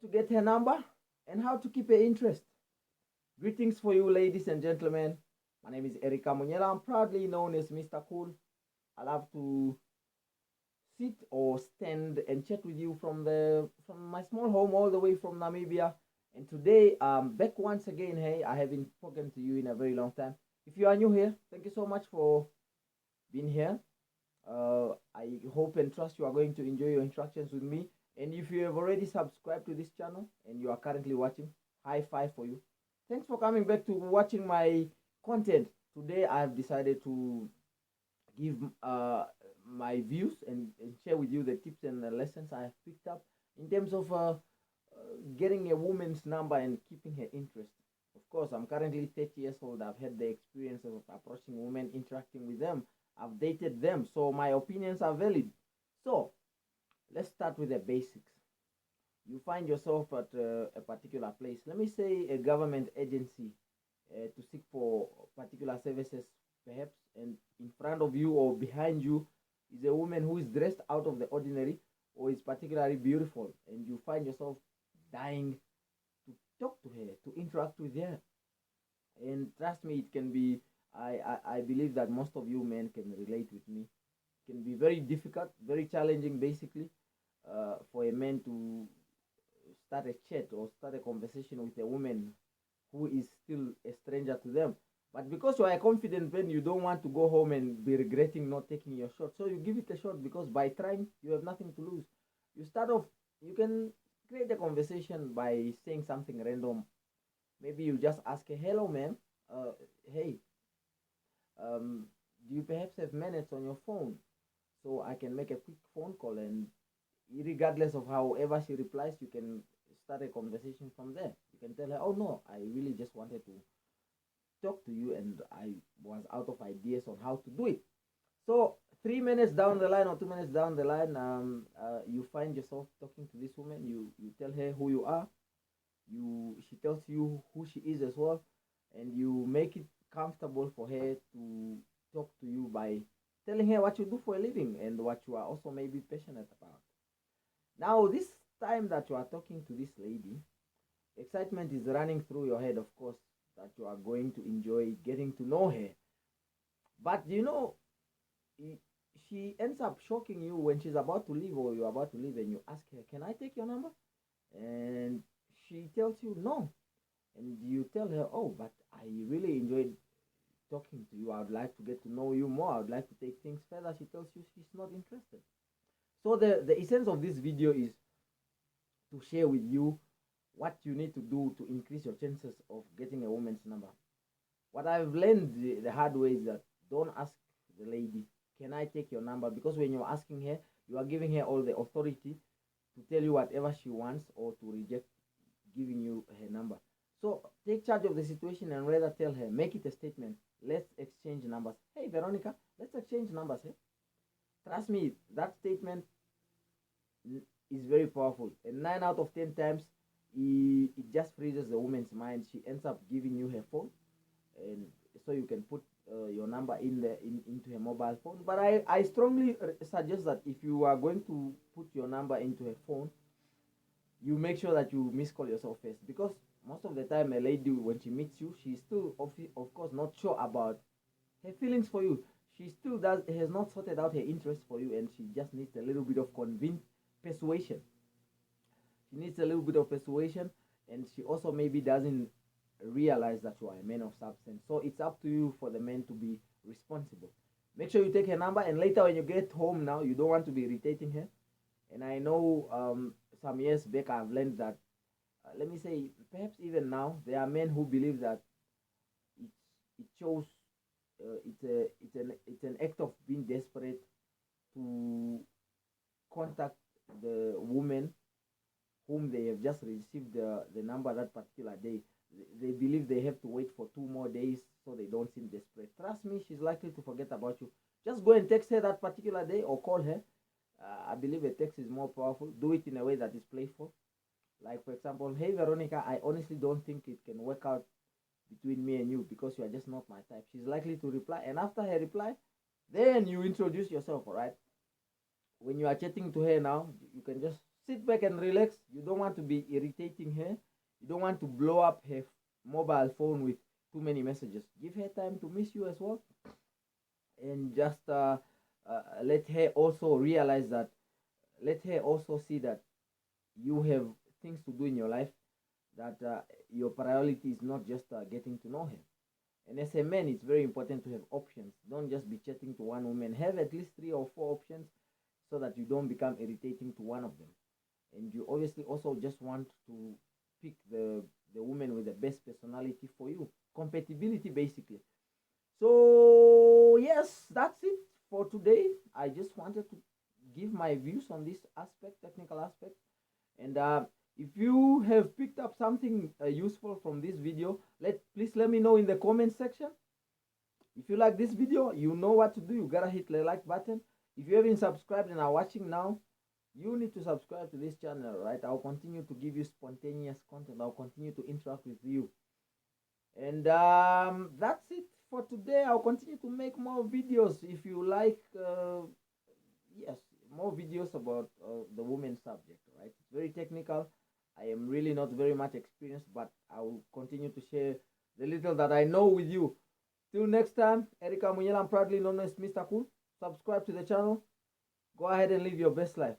to get her number, and how to keep her interest. Greetings for you, ladies and gentlemen. My name is Erika Munyela. I'm proudly known as Mr. Cool. I love to sit or stand and chat with you from my small home all the way from Namibia. And today I'm back once again. Hey, I haven't spoken to you in a very long time. If you are new here, thank you so much for being here. I hope and trust you are going to enjoy your interactions with me. And if you have already subscribed to this channel and you are currently watching, high five for you. Thanks for coming back to watching my content. Today I have decided to give my views and share with you the tips and the lessons I have picked up in terms of getting a woman's number and keeping her interest. Of course, I'm currently 30 years old. I've had the experience of approaching women, interacting with them. I've dated them, so my opinions are valid. So, let's start with the basics. You find yourself at a particular place, let me say a government agency, to seek for particular services, perhaps, and in front of you or behind you is a woman who is dressed out of the ordinary or is particularly beautiful, and you find yourself dying to talk to her, to interact with her. And trust me, it can be, I believe that most of you men can relate with me. It can be very difficult, very challenging, basically, for a man to start a chat or start a conversation with a woman who is still a stranger to them. But because you are a confident man, you don't want to go home and be regretting not taking your shot. So you give it a shot because by trying, you have nothing to lose. You start off, you can create a conversation by saying something random. Maybe you just ask a hello, man. Hey, do you perhaps have minutes on your phone so I can make a quick phone call? And regardless of however she replies, you can start a conversation from there. You can tell her, oh no, I really just wanted to talk to you and I was out of ideas on how to do it. So 3 minutes down the line or 2 minutes down the line, you find yourself talking to this woman. You tell her who you are. She tells you who she is as well, and you make it comfortable for her to talk to you by telling her what you do for a living and what you are also maybe passionate about. Now, this time that you are talking to this lady, excitement is running through your head, of course, that you are going to enjoy getting to know her. But she ends up shocking you when she's about to leave or you're about to leave, and you ask her, can I take your number? And she tells you no. And you tell her, oh, but I really enjoyed talking to you. I would like to get to know you more. I would like to take things further. She tells you she's not interested. So the essence of this video is to share with you what you need to do to increase your chances of getting a woman's number. What I've learned the hard way is that don't ask the lady, can I take your number? Because when you're asking her, you are giving her all the authority to tell you whatever she wants or to reject giving you her number. So take charge of the situation and rather tell her, make it a statement. Let's exchange numbers. Hey, Veronica, let's exchange numbers. Eh? Trust me, that statement is very powerful. And 9 out of 10 times, it just freezes the woman's mind. She ends up giving you her phone, and so you can put your number into her mobile phone. But I strongly suggest that if you are going to put your number into her phone, you make sure that you miscall yourself first, because most of the time a lady, when she meets you, she's still of course not sure about her feelings for you. She still has not sorted out her interest for you, and she just needs a little bit of persuasion. She needs a little bit of persuasion, and she also maybe doesn't realize that you are a man of substance. So it's up to you for the man to be responsible. Make sure you take her number, and later when you get home, now you don't want to be irritating her. And I know some years back I've learned that, let me say, perhaps even now, there are men who believe that it, it shows, it's an act of being desperate to contact the woman whom they have just received the number that particular day. They believe they have to wait for 2 more days so they don't seem desperate. Trust me, she's likely to forget about you. Just go and text her that particular day or call her. I believe a text is more powerful. Do it in a way that is playful. Like, for example, hey Veronica, I honestly don't think it can work out between me and you because you are just not my type. She's likely to reply, and after her reply, then you introduce yourself, all right? When you are chatting to her now, you can just sit back and relax. You don't want to be irritating her. You don't want to blow up her mobile phone with too many messages. Give her time to miss you as well, and just let her also realize that. Let her also see that you have things to do in your life. That your priority is not just getting to know her. And as a man, it's very important to have options. Don't just be chatting to one woman. Have at least 3 or 4 options so that you don't become irritating to one of them. And you obviously also just want to pick the woman with the best personality for you. Compatibility, basically. So, yes, that's it for today. I just wanted to give my views on this aspect, technical aspect. And if you have picked up something useful from this video, please let me know in the comment section. If you like this video, you know what to do. You gotta hit the like button. If you haven't subscribed and are watching now, you need to subscribe to this channel, right? I'll continue to give you spontaneous content. I'll continue to interact with you. And that's it for today. I'll continue to make more videos if you like. Yes, more videos about the women subject, right? It's very technical. I am really not very much experienced, but I will continue to share the little that I know with you. Till next time, Erika Munyela, I'm proudly known as Mr. Cool. Subscribe to the channel. Go ahead and live your best life.